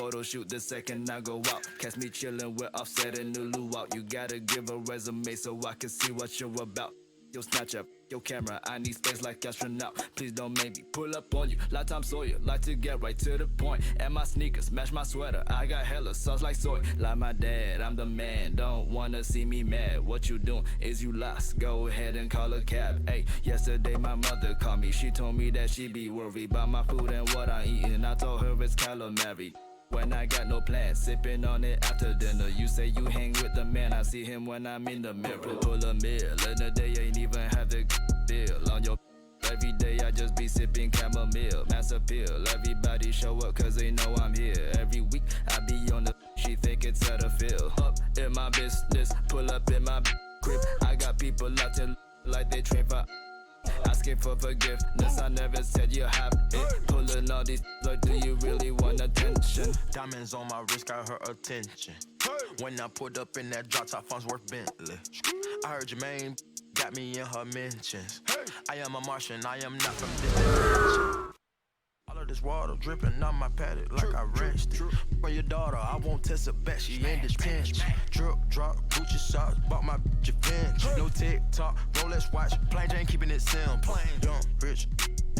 photo shoot the second I go out. Catch me chillin' with Offset and Lulu out. You gotta give a resume so I can see what you're about. Yo, snatch up your camera, I need space like astronaut. Please don't make me pull up on you. Lifetime Sawyer, like to get right to the point. And my sneakers match my sweater. I got hella sauce like soy. Like my dad, I'm the man. Don't wanna see me mad. What you doing is you lost. Go ahead and call a cab. Hey, yesterday my mother called me. She told me that she be worried about my food and what I eatin'. I told her it's calamari. When I got no plans, sipping on it after dinner. You say you hang with the man, I see him when I'm in the mirror. Pull a meal, in the day ain't even have the deal on your. Every day I just be sipping chamomile, mass appeal. Everybody show up cause they know I'm here. Every week I be on the. She think it's at a field. Up in my business, pull up in my crib. I got people out there like they train for. Asking for forgiveness, I never said you have it. Pulling all these, like, do you really want attention? Diamonds on my wrist got her attention. When I pulled up in that drop top, funds worth Bentley. I heard Jermaine got me in her mentions. I am a Martian, I am not from this dimension. All of this water dripping on my paddock like I wrenched it. For your daughter, I won't test her back, she in detention. Drip, drop, Gucci socks, bought my bitch a bench. No TikTok, Rolex watch, plain Jane keeping it simple. Young, rich,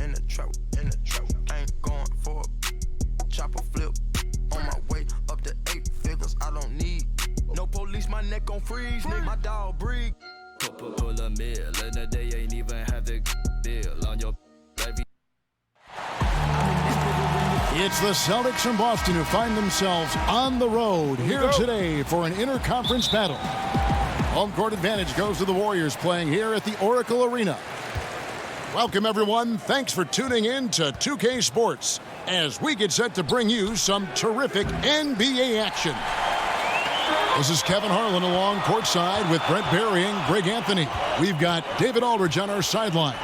in the trap, ain't going for a chopper flip. On my way up to 8 figures, I don't need no police, my neck gon' freeze, nigga, my dog breathe. Pull a meal, in the day ain't even have the deal on your. It's the Celtics from Boston who find themselves on the road here today for an interconference battle. Home court advantage goes to the Warriors playing here at the Oracle Arena. Welcome, everyone. Thanks for tuning in to 2K Sports as we get set to bring you some terrific NBA action. This is Kevin Harlan along courtside with Brent Barry and Greg Anthony. We've got David Aldridge on our sideline.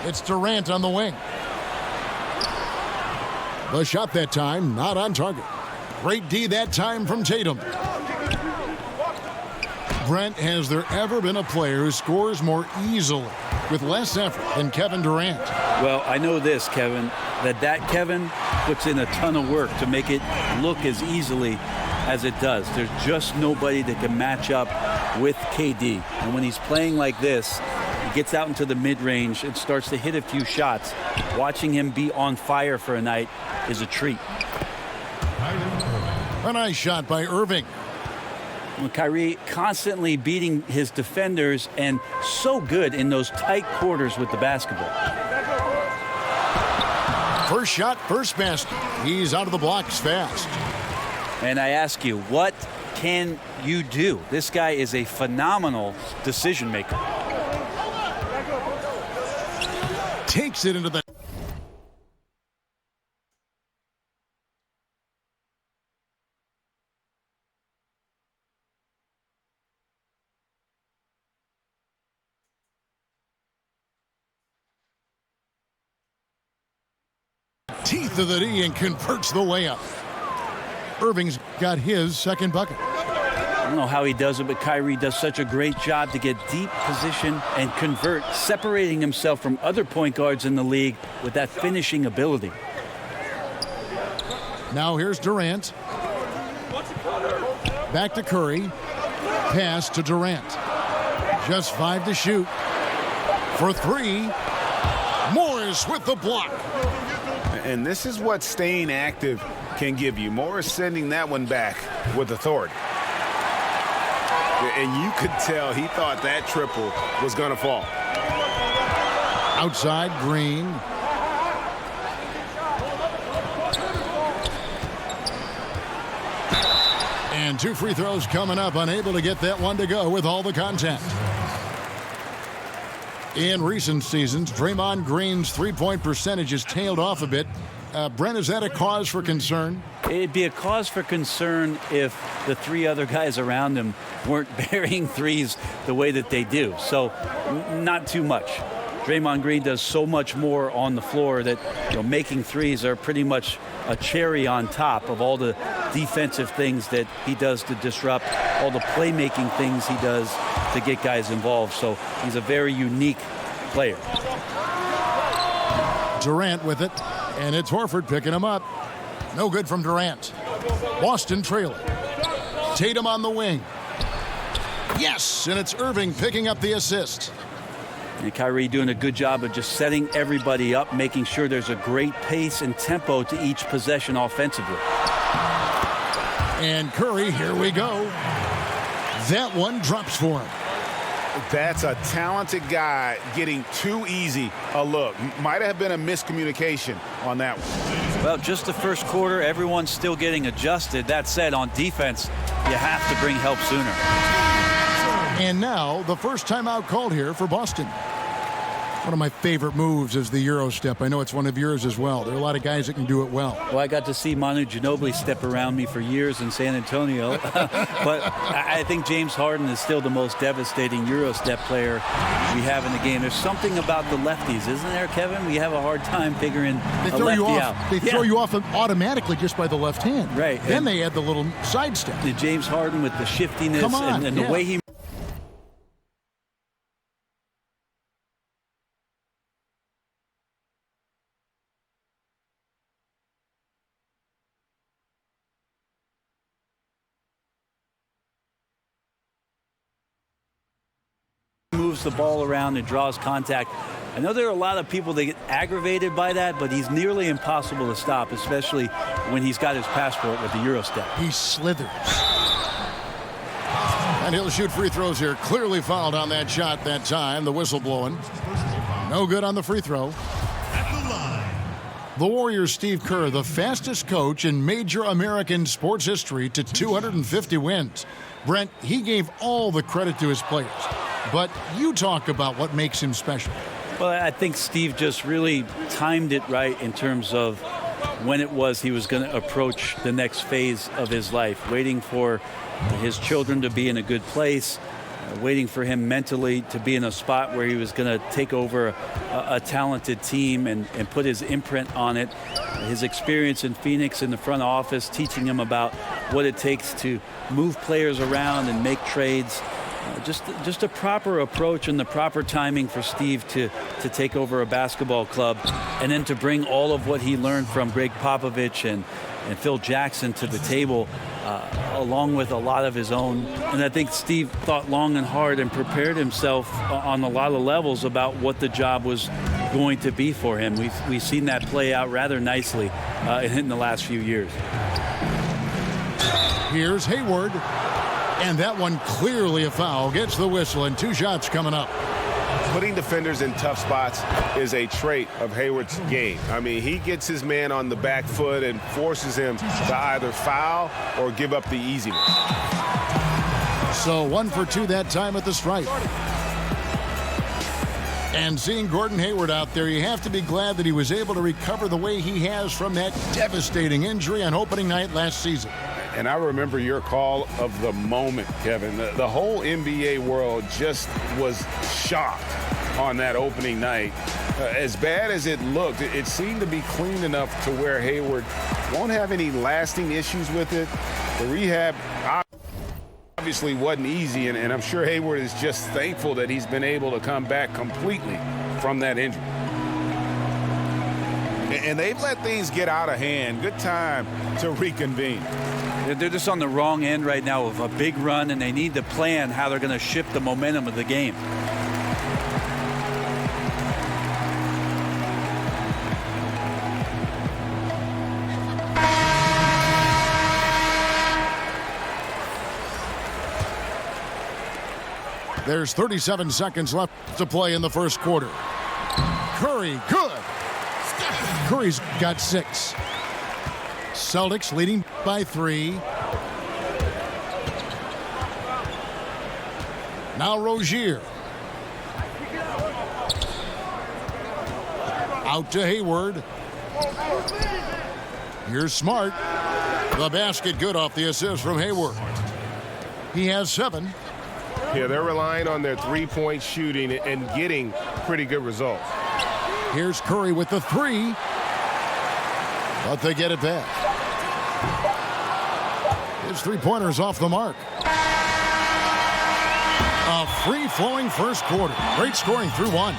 It's Durant on the wing. The shot that time, not on target. Great D that time from Tatum. Brent, has there ever been a player who scores more easily with less effort than Kevin Durant? Well, I know this, Kevin, that Kevin puts in a ton of work to make it look as easily as it does. There's just nobody that can match up with KD. And when he's playing like this, he gets out into the mid-range and starts to hit a few shots. Watching him be on fire for a night is a treat. A nice shot by Irving. Well, Kyrie constantly beating his defenders and so good in those tight quarters with the basketball. First shot, first basket. He's out of the blocks fast. And I ask you, what can you do? This guy is a phenomenal decision maker. Takes it into the teeth of the D and converts the layup. Irving's got his second bucket. I don't know how he does it, but Kyrie does such a great job to get deep position and convert, separating himself from other point guards in the league with that finishing ability. Now here's Durant. Back to Curry. Pass to Durant. Just 5 to shoot. For 3. Morris with the block. And this is what staying active can give you. Morris sending that one back with authority. And you could tell he thought that triple was going to fall. Outside, Green. And 2 free throws coming up, unable to get that one to go with all the contact. In recent seasons, Draymond Green's three-point percentage has tailed off a bit. Brent, is that a cause for concern? It'd be a cause for concern if the 3 other guys around him weren't burying threes the way that they do. So, not too much. Draymond Green does so much more on the floor that, making threes are pretty much a cherry on top of all the defensive things that he does to disrupt, all the playmaking things he does to get guys involved. So he's a very unique player. Durant with it, And it's Horford picking him up. No good from Durant. Boston trailing. Tatum on the wing. Yes, and it's Irving picking up the assist. And Kyrie doing a good job of just setting everybody up, making sure there's a great pace and tempo to each possession offensively. And Curry, here we go. That one drops for him. That's a talented guy getting too easy a look. Might have been a miscommunication on that one. Well, just the first quarter, everyone's still getting adjusted. That said, on defense, you have to bring help sooner. And now, the first timeout called here for Boston. One of my favorite moves is the Euro step. I know it's one of yours as well. There are a lot of guys that can do it well. Well, I got to see Manu Ginobili step around me for years in San Antonio. But I think James Harden is still the most devastating Euro step player we have in the game. There's something about the lefties, isn't there, Kevin? We have a hard time figuring a lefty out. They throw you off automatically just by the left hand. Right. Then they add the little side step. The James Harden with the shiftiness and the way he moves the ball around and draws contact. I know there are a lot of people that get aggravated by that, but he's nearly impossible to stop, especially when he's got his passport with the Euro step. He slithers. And he'll shoot free throws here. Clearly fouled on that shot that time. The whistle blowing. No good on the free throw. The Warriors' Steve Kerr, the fastest coach in major American sports history to 250 wins. Brent, he gave all the credit to his players. But you talk about what makes him special. Well, I think Steve just really timed it right in terms of when it was he was going to approach the next phase of his life, waiting for his children to be in a good place, waiting for him mentally to be in a spot where he was going to take over a talented team and put his imprint on it. His experience in Phoenix in the front office, teaching him about what it takes to move players around and make trades. Just a proper approach and the proper timing for Steve to take over a basketball club, and then to bring all of what he learned from Greg Popovich and Phil Jackson to the table, along with a lot of his own. And I think Steve thought long and hard and prepared himself on a lot of levels about what the job was going to be for him. We've seen that play out rather nicely in the last few years. Here's Hayward. And that one clearly a foul. Gets the whistle, and 2 shots coming up. Putting defenders in tough spots is a trait of Hayward's game. I mean, he gets his man on the back foot and forces him to either foul or give up the easy one. So 1 for 2 that time at the stripe. And seeing Gordon Hayward out there, you have to be glad that he was able to recover the way he has from that devastating injury on opening night last season. And I remember your call of the moment, Kevin. The whole NBA world just was shocked on that opening night. As bad as it looked, it seemed to be clean enough to where Hayward won't have any lasting issues with it. The rehab obviously wasn't easy, and I'm sure Hayward is just thankful that he's been able to come back completely from that injury. And they've let things get out of hand. Good time to reconvene. They're just on the wrong end right now of a big run, and they need to plan how they're going to shift the momentum of the game. There's 37 seconds left to play in the first quarter. Curry, good. Curry's got 6. Celtics leading by 3. Now Rozier. Out to Hayward. Here's Smart. The basket good off the assist from Hayward. He has 7. Yeah, they're relying on their three-point shooting and getting pretty good results. Here's Curry with the 3. But they get it back. His three-pointer's off the mark. A free-flowing first quarter. Great scoring through 1.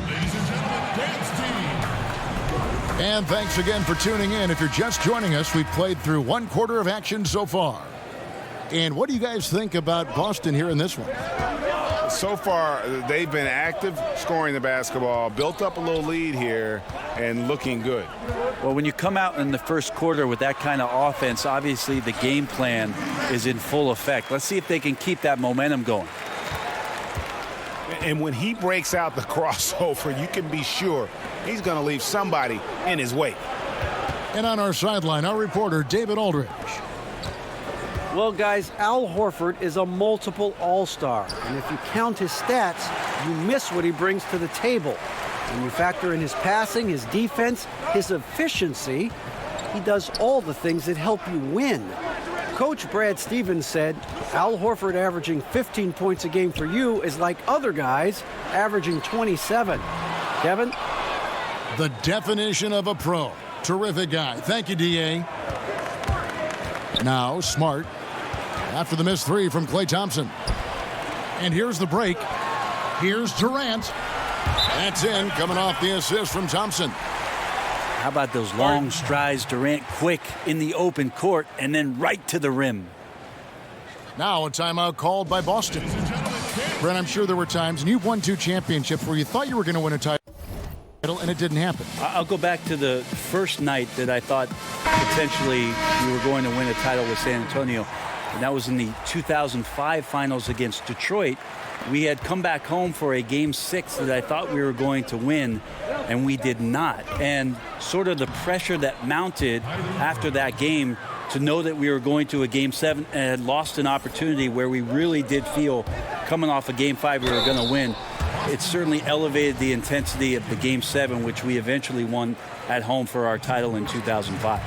Ladies and And thanks again for tuning in. If you're just joining us, we've played through one quarter of action so far. And what do you guys think about Boston here in this one? So far, they've been active, scoring the basketball, built up a little lead here, and looking good. Well, when you come out in the first quarter with that kind of offense, obviously the game plan is in full effect. Let's see if they can keep that momentum going. And when he breaks out the crossover, you can be sure he's going to leave somebody in his wake. And on our sideline, our reporter, David Aldridge. Well, guys, Al Horford is a multiple all-star. And if you count his stats, you miss what he brings to the table. When you factor in his passing, his defense, his efficiency, he does all the things that help you win. Coach Brad Stevens said, Al Horford averaging 15 points a game for you is like other guys averaging 27. Kevin? The definition of a pro. Terrific guy. Thank you, D.A. Now, Smart. After the missed three from Klay Thompson. And here's the break. Here's Durant. That's in, coming off the assist from Thompson. How about those long strides, Durant quick in the open court and then right to the rim. Now a timeout called by Boston. Brent, I'm sure there were times, and you've won 2 championships, where you thought you were going to win a title, and it didn't happen. I'll go back to the first night that I thought potentially we were going to win a title with San Antonio, and that was in the 2005 finals against Detroit. We had come back home for a Game 6 that I thought we were going to win, and we did not. And sort of the pressure that mounted after that game to know that we were going to a Game 7 and had lost an opportunity where we really did feel coming off a Game 5 we were going to win. It certainly elevated the intensity of the Game 7, which we eventually won at home for our title in 2005.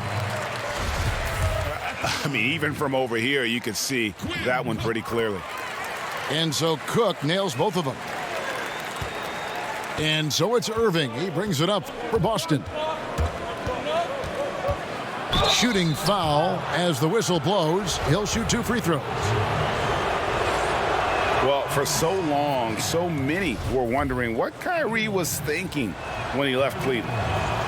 I mean, even from over here, you could see that one pretty clearly. And so Cook nails both of them. And so it's Irving. He brings it up for Boston. Shooting foul as the whistle blows. He'll shoot 2 free throws. Well, for so long, so many were wondering what Kyrie was thinking when he left Cleveland.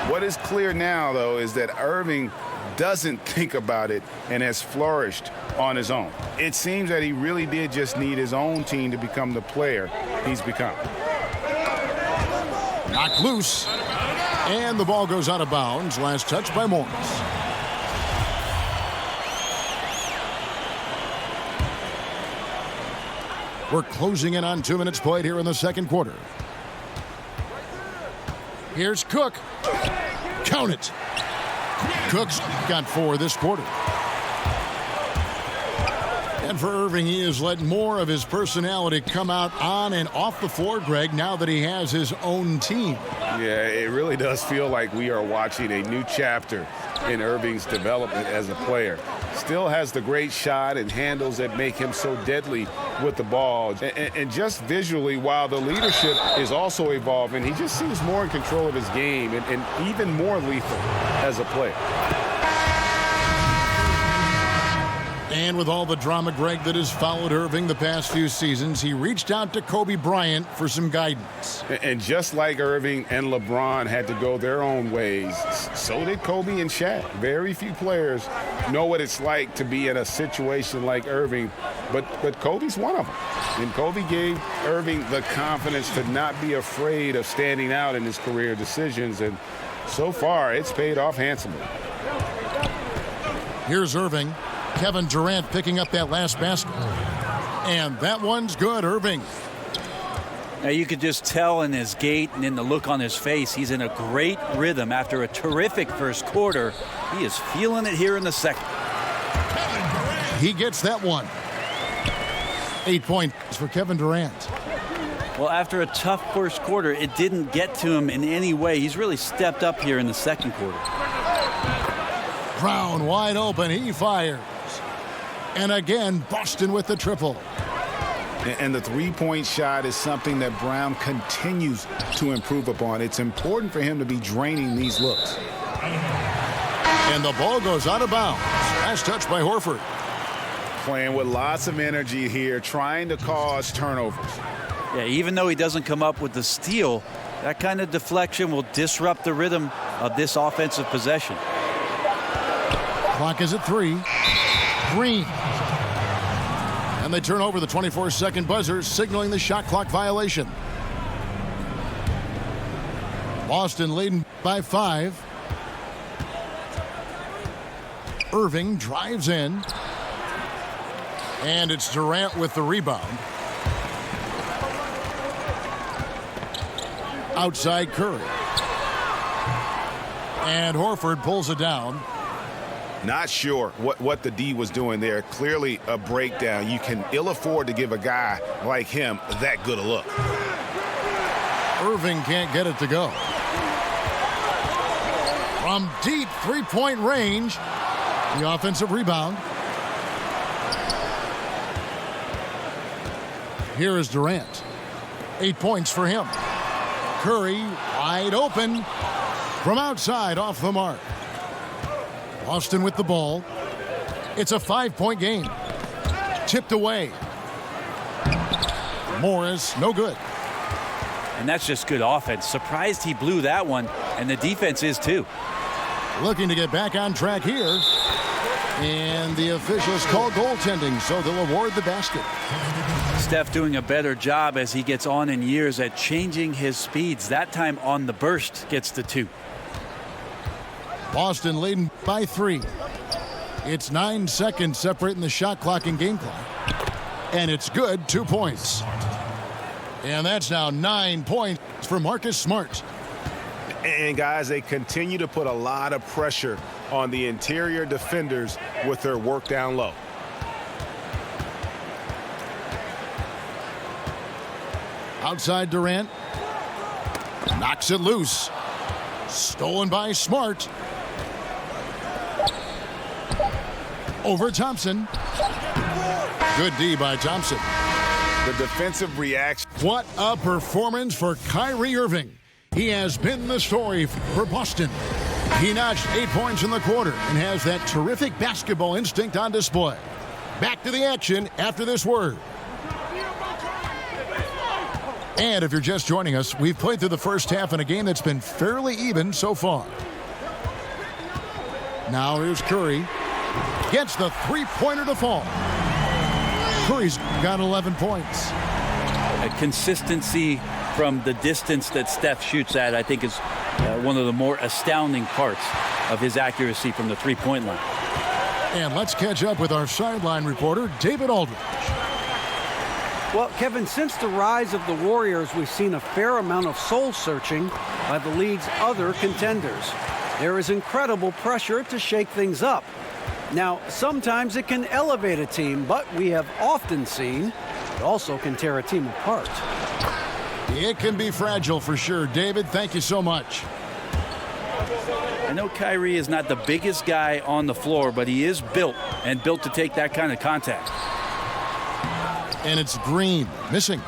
What is clear now, though, is that Irving doesn't think about it and has flourished on his own. It seems that he really did just need his own team to become the player he's become. Knocked loose. And the ball goes out of bounds. Last touch by Morris. We're closing in on 2 minutes played here in the second quarter. Here's Cook. Count it. Cook's got 4 this quarter. And for Irving, he has let more of his personality come out on and off the floor, Greg, now that he has his own team. Yeah, it really does feel like we are watching a new chapter in Irving's development as a player. Still has the great shot and handles that make him so deadly with the ball. And just visually, while the leadership is also evolving, he just seems more in control of his game and even more lethal as a player. And with all the drama, Greg, that has followed Irving the past few seasons, he reached out to Kobe Bryant for some guidance. And just like Irving and LeBron had to go their own ways, so did Kobe and Shaq. Very few players know what it's like to be in a situation like Irving, but Kobe's one of them. And Kobe gave Irving the confidence to not be afraid of standing out in his career decisions, and so far it's paid off handsomely. Here's Irving. Kevin Durant picking up that last basket. And that one's good, Irving. Now you could just tell in his gait and in the look on his face, he's in a great rhythm after a terrific first quarter. He is feeling it here in the second. He gets that one. 8 points for Kevin Durant. Well, after a tough first quarter, it didn't get to him in any way. He's really stepped up here in the second quarter. Brown wide open. He fires. And again, Boston with the triple. And the three-point shot is something that Brown continues to improve upon. It's important for him to be draining these looks. And the ball goes out of bounds. Last touch by Horford. Playing with lots of energy here, trying to cause turnovers. Yeah, even though he doesn't come up with the steal, That kind of deflection will disrupt the rhythm of this offensive possession. Clock is at 3. Green. And they turn over the 24-second buzzer, signaling the shot clock violation. Boston leading by 5. Irving drives in. And it's Durant with the rebound. Outside Curry. And Horford pulls it down. Not sure what the D was doing there. Clearly a breakdown. You can ill afford to give a guy like him that good a look. Irving can't get it to go. From deep three-point range, the offensive rebound. Here is Durant. 8 points for him. Curry wide open from outside off the mark. Boston with the ball. It's a 5-point game. Tipped away. Morris, no good. And that's just good offense. Surprised he blew that one, and the defense is too. Looking to get back on track here. And the officials call goaltending, so they'll award the basket. Steph doing a better job as he gets on in years at changing his speeds. That time on the burst gets the 2. Boston leading by 3. It's 9 seconds separating the shot clock and game clock. And it's good, 2 points. And that's now 9 points for Marcus Smart. And guys, they continue to put a lot of pressure on the interior defenders with their work down low. Outside Durant. Knocks it loose. Stolen by Smart. Over Thompson. Good D by Thompson. The defensive reaction. What a performance for Kyrie Irving. He has been the story for Boston. He notched 8 points in the quarter and has that terrific basketball instinct on display. Back to the action after this word. And if you're just joining us, we've played through the first half in a game that's been fairly even so far. Now here's Curry. Gets the three-pointer to fall. Curry's got 11 points. A consistency from the distance that Steph shoots at, I think, is one of the more astounding parts of his accuracy from the three-point line. And let's catch up with our sideline reporter, David Aldridge. Well, Kevin, since the rise of the Warriors, we've seen a fair amount of soul-searching by the league's other contenders. There is incredible pressure to shake things up. Now, sometimes it can elevate a team, but we have often seen it also can tear a team apart. It can be fragile for sure. David, thank you so much. I know Kyrie is not the biggest guy on the floor, but he is built to take that kind of contact. And it's Green missing.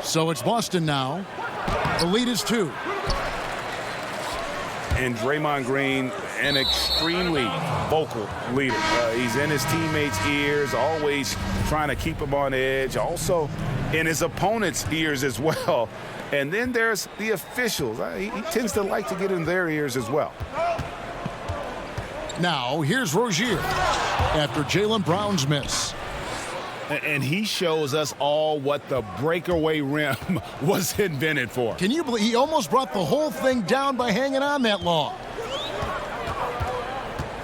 So it's Boston now. The lead is 2. And Draymond Green, an extremely vocal leader. He's in his teammates' ears, always trying to keep them on edge. Also in his opponent's ears as well. And then there's the officials. He tends to like to get in their ears as well. Now here's Rozier after Jaylen Brown's miss. And he shows us all what the breakaway rim was invented for. Can you believe he almost brought the whole thing down by hanging on that long?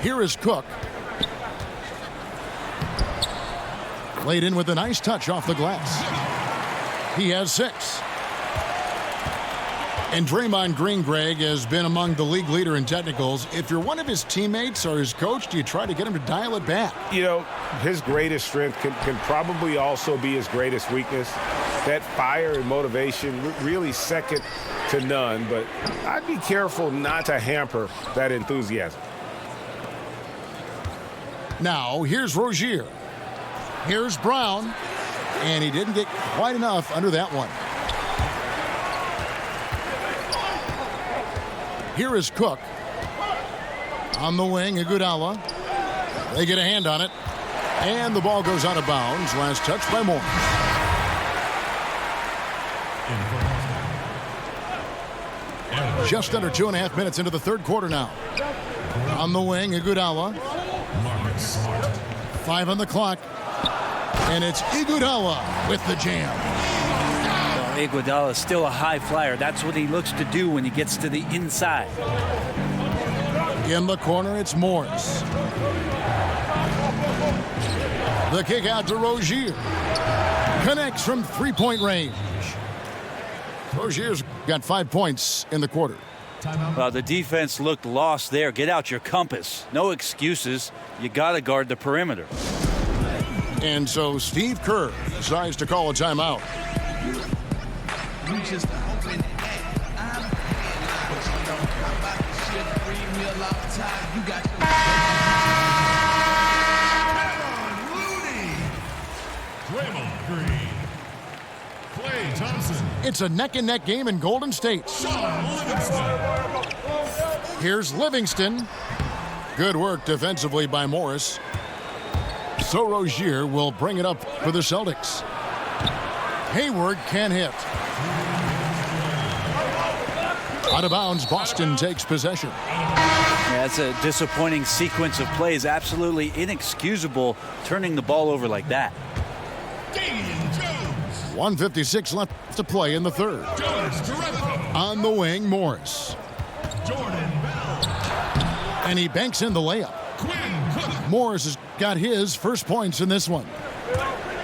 Here is Cook. Laid in with a nice touch off the glass. He has 6. And Draymond Green, Greg, has been among the league leader in technicals. If you're one of his teammates or his coach, do you try to get him to dial it back? You know, his greatest strength can probably also be his greatest weakness. That fire and motivation, really second to none. But I'd be careful not to hamper that enthusiasm. Now, here's Rozier. Here's Brown. And he didn't get quite enough under that one. Here is Cook. On the wing, Iguodala. They get a hand on it. And the ball goes out of bounds. Last touch by Moore. Just under 2.5 minutes into the third quarter now. On the wing, Iguodala. 5 on the clock. And it's Iguodala with the jam. Well, Iguodala is still a high flyer. That's what he looks to do when he gets to the inside. In the corner, it's Morris. The kick out to Rozier. Connects from three-point range. Rozier's got 5 points in the quarter. Well, the defense looked lost there. Get out your compass. No excuses. You got to guard the perimeter. And so Steve Kerr decides to call a timeout. It's a neck-and-neck game in Golden State. Here's Livingston. Good work defensively by Morris. So Rozier will bring it up for the Celtics. Hayward can't hit. Out of bounds, Boston takes possession. Yeah, that's a disappointing sequence of plays. Absolutely inexcusable turning the ball over like that. 1:56 left to play in the third. On the wing, Morris. And he banks in the layup. Morris has got his first points in this one.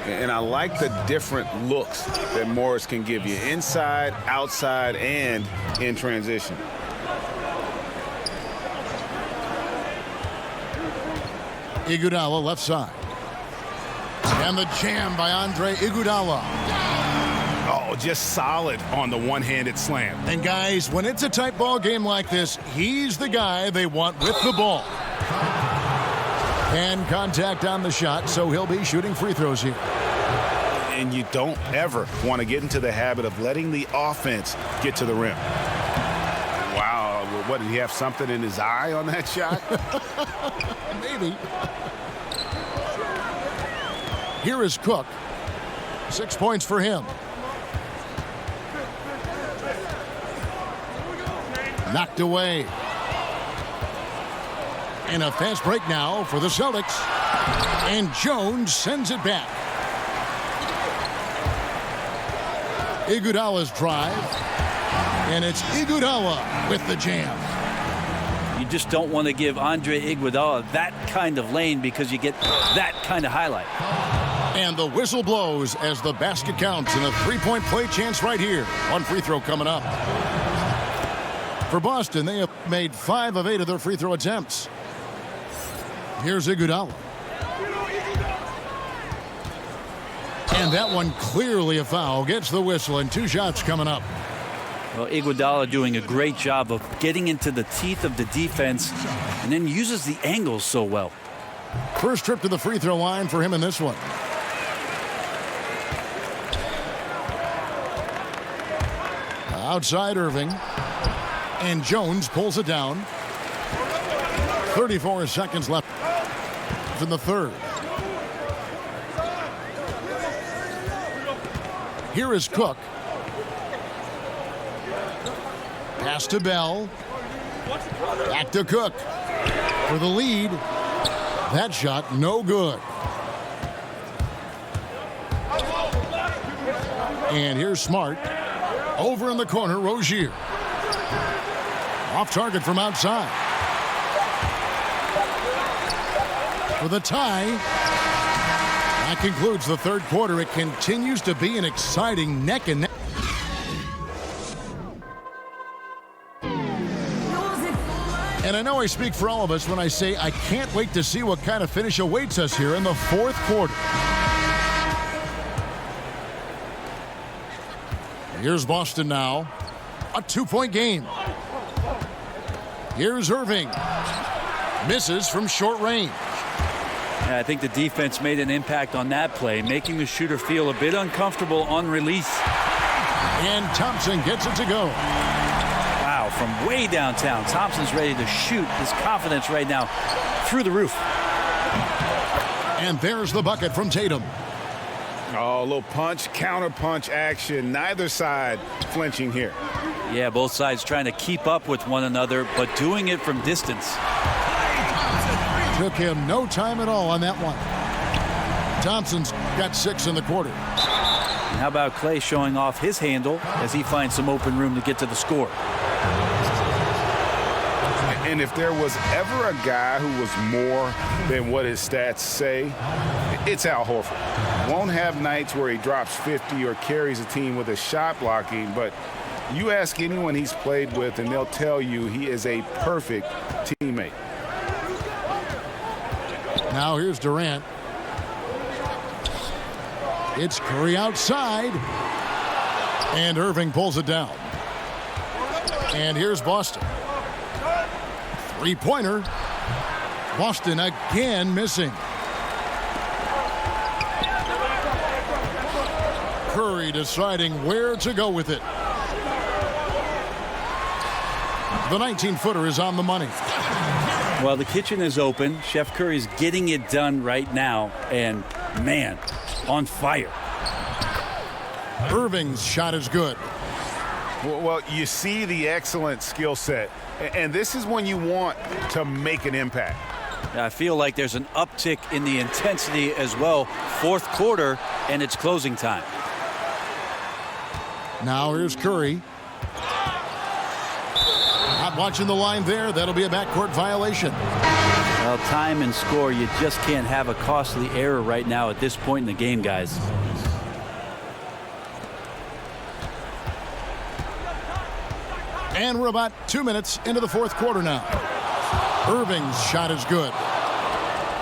And I like the different looks that Morris can give you. Inside, outside, and in transition. Iguodala left side. And the jam by Andre Iguodala. Oh, just solid on the one-handed slam. And guys, when it's a tight ball game like this, he's the guy they want with the ball. And contact on the shot, so he'll be shooting free throws here. And you don't ever want to get into the habit of letting the offense get to the rim. Wow, what, did he have something in his eye on that shot? Maybe. Here is Cook. 6 points for him. Knocked away. And a fast break now for the Celtics. And Jones sends it back. Iguodala's drive. And it's Iguodala with the jam. You just don't want to give Andre Iguodala that kind of lane because you get that kind of highlight. And the whistle blows as the basket counts and a three-point play chance right here. One free throw coming up. For Boston, they have made 5 of 8 of their free throw attempts. Here's Iguodala. And that one clearly a foul. Gets the whistle and 2 shots coming up. Well, Iguodala doing a great job of getting into the teeth of the defense and then uses the angles so well. First trip to the free throw line for him in this one. Outside Irving. And Jones pulls it down. 34 seconds left in the third. Here is Cook. Pass to Bell. Back to Cook for the lead. That shot no good. And here's Smart. Over in the corner, Rozier. Off target from outside. For the tie. That concludes the third quarter. It continues to be an exciting neck and neck. And I know I speak for all of us when I say I can't wait to see what kind of finish awaits us here in the fourth quarter. Here's Boston now. A 2-point game. Here's Irving. Misses from short range. Yeah, I think the defense made an impact on that play, making the shooter feel a bit uncomfortable on release. And Thompson gets it to go. Wow, from way downtown, Thompson's ready to shoot. His confidence right now through the roof. And there's the bucket from Tatum. Oh, a little punch, counter punch action. Neither side flinching here. Yeah, both sides trying to keep up with one another, but doing it from distance. Took him no time at all on that one. Thompson's got 6 in the quarter. And how about Clay showing off his handle as he finds some open room to get to the score? And if there was ever a guy who was more than what his stats say, it's Al Horford. Won't have nights where he drops 50 or carries a team with a shot blocking, but you ask anyone he's played with and they'll tell you he is a perfect teammate. Now here's Durant. It's Curry outside. And Irving pulls it down. And here's Boston. Three-pointer. Boston again missing. Curry deciding where to go with it. The 19-footer is on the money. Well, the kitchen is open. Chef Curry's getting it done right now. And, man, on fire. Irving's shot is good. Well, you see the excellent skill set. And this is when you want to make an impact. I feel like there's an uptick in the intensity as well. Fourth quarter, and it's closing time. Now here's Curry. Not watching the line there. That'll be a backcourt violation. Well, time and score, you just can't have a costly error right now at this point in the game, guys. And we're about 2 minutes into the fourth quarter now. Irving's shot is good.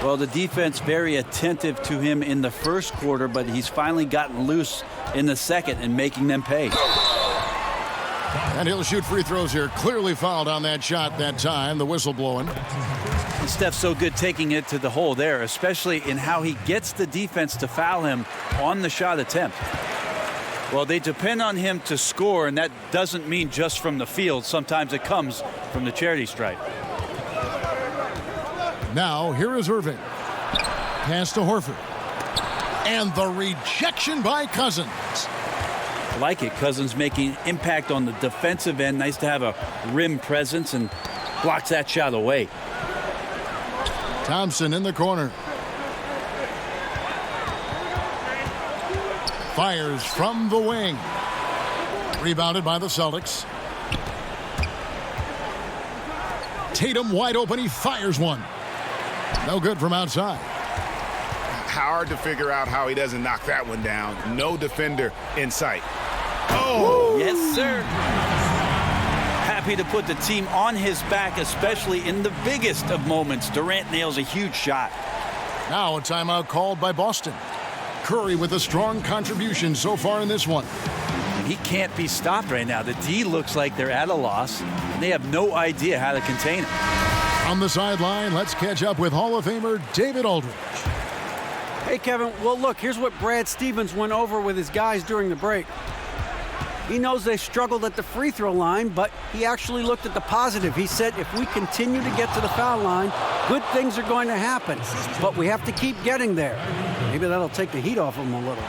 Well, the defense very attentive to him in the first quarter, but he's finally gotten loose in the second and making them pay. And he'll shoot free throws here. Clearly fouled on that shot that time. The whistle blowing. And Steph's so good taking it to the hole there, especially in how he gets the defense to foul him on the shot attempt. Well, they depend on him to score, and that doesn't mean just from the field. Sometimes it comes from the charity stripe. Now, here is Irving. Pass to Horford. And the rejection by Cousins. I like it. Cousins making impact on the defensive end. Nice to have a rim presence and blocks that shot away. Thompson in the corner. Fires from the wing. Rebounded by the Celtics. Tatum wide open. He fires one. No good from outside. Hard to figure out how he doesn't knock that one down. No defender in sight. Oh! Yes, sir. Happy to put the team on his back, especially in the biggest of moments. Durant nails a huge shot. Now a timeout called by Boston. Curry with a strong contribution so far in this one. He can't be stopped right now. The D looks like they're at a loss, and they have no idea how to contain him. On the sideline, let's catch up with Hall of Famer David Aldridge. Hey, Kevin. Well, look, here's what Brad Stevens went over with his guys during the break. He knows they struggled at the free throw line, but he actually looked at the positive. He said, if we continue to get to the foul line, good things are going to happen. But we have to keep getting there. Maybe that'll take the heat off him a little.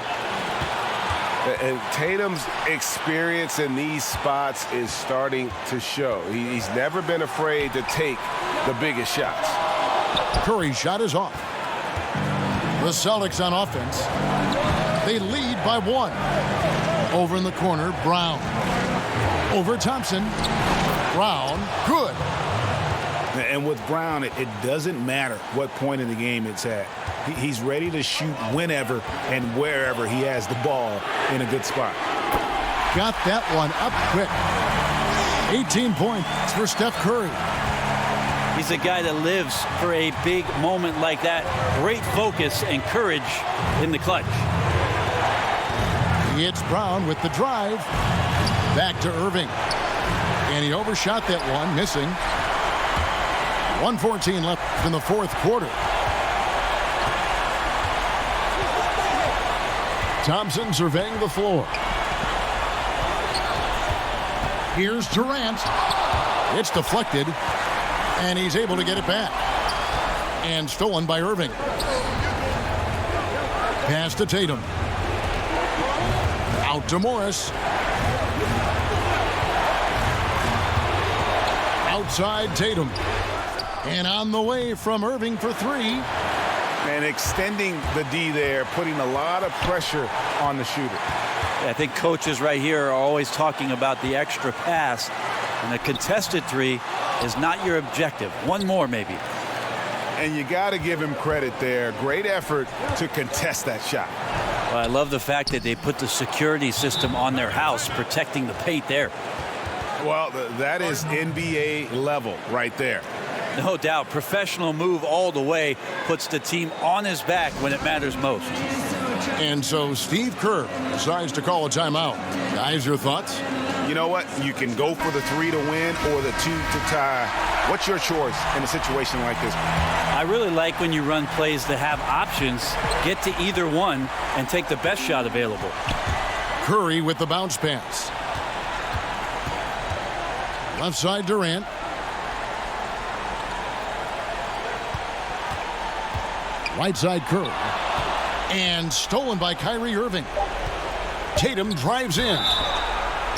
And Tatum's experience in these spots is starting to show. He's never been afraid to take the biggest shots. Curry's shot is off. The Celtics on offense. They lead by 1. Over in the corner, Brown. Over Thompson. Brown, good. And with Brown, it doesn't matter what point in the game it's at. He's ready to shoot whenever and wherever he has the ball in a good spot. Got that one up quick. 18 points for Steph Curry. He's a guy that lives for a big moment like that. Great focus and courage in the clutch. It's Brown with the drive. Back to Irving. And he overshot that one, missing. 1:14 left in the fourth quarter. Thompson surveying the floor. Here's Durant. It's deflected, and he's able to get it back. And stolen by Irving. Pass to Tatum. Out to Morris. outside Tatum. And on the way from Irving for three. And extending the D there, putting a lot of pressure on the shooter. I think coaches right here are always talking about the extra pass, and a contested three is not your objective. One more maybe. And you got to give him credit there. Great effort to contest that shot. Well, I love the fact that they put the security system on their house, protecting the paint there. Well, that is NBA level right there. No doubt. Professional move all the way, puts the team on his back when it matters most. And so Steve Kerr decides to call a timeout. Guys, your thoughts? You know what? You can go for the 3 to win or the 2 to tie. What's your choice in a situation like this? I really like when you run plays that have options, get to either one, and take the best shot available. Curry with the bounce pass. Left side Durant. Right side Curry. And stolen by Kyrie Irving. Tatum drives in.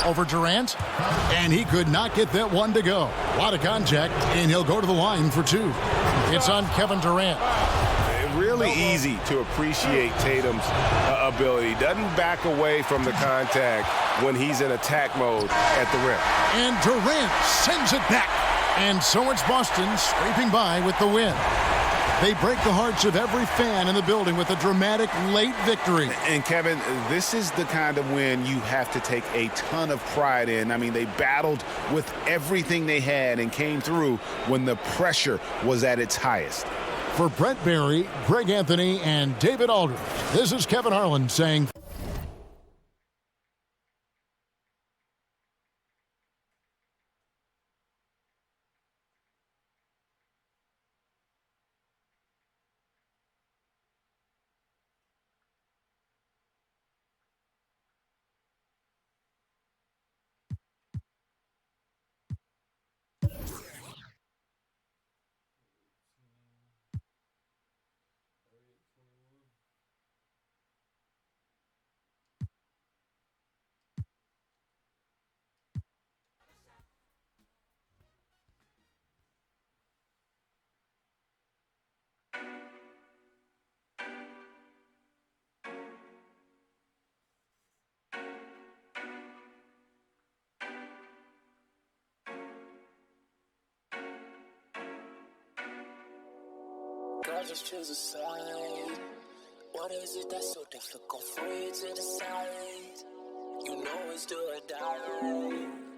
Over Durant. And he could not get that one to go. A lot of contact, and he'll go to the line for two. It's on Kevin Durant. Really easy to appreciate Tatum's ability. Doesn't back away from the contact when he's in attack mode at the rim. And Durant sends it back. And so it's Boston scraping by with the win. They break the hearts of every fan in the building with a dramatic late victory. And Kevin, this is the kind of win you have to take a ton of pride in. I mean, they battled with everything they had and came through when the pressure was at its highest. For Brett Barry, Greg Anthony, and David Aldridge, this is Kevin Harlan saying... Girl, just choose a side. What is it that's so difficult for you to decide? You know it's do or die.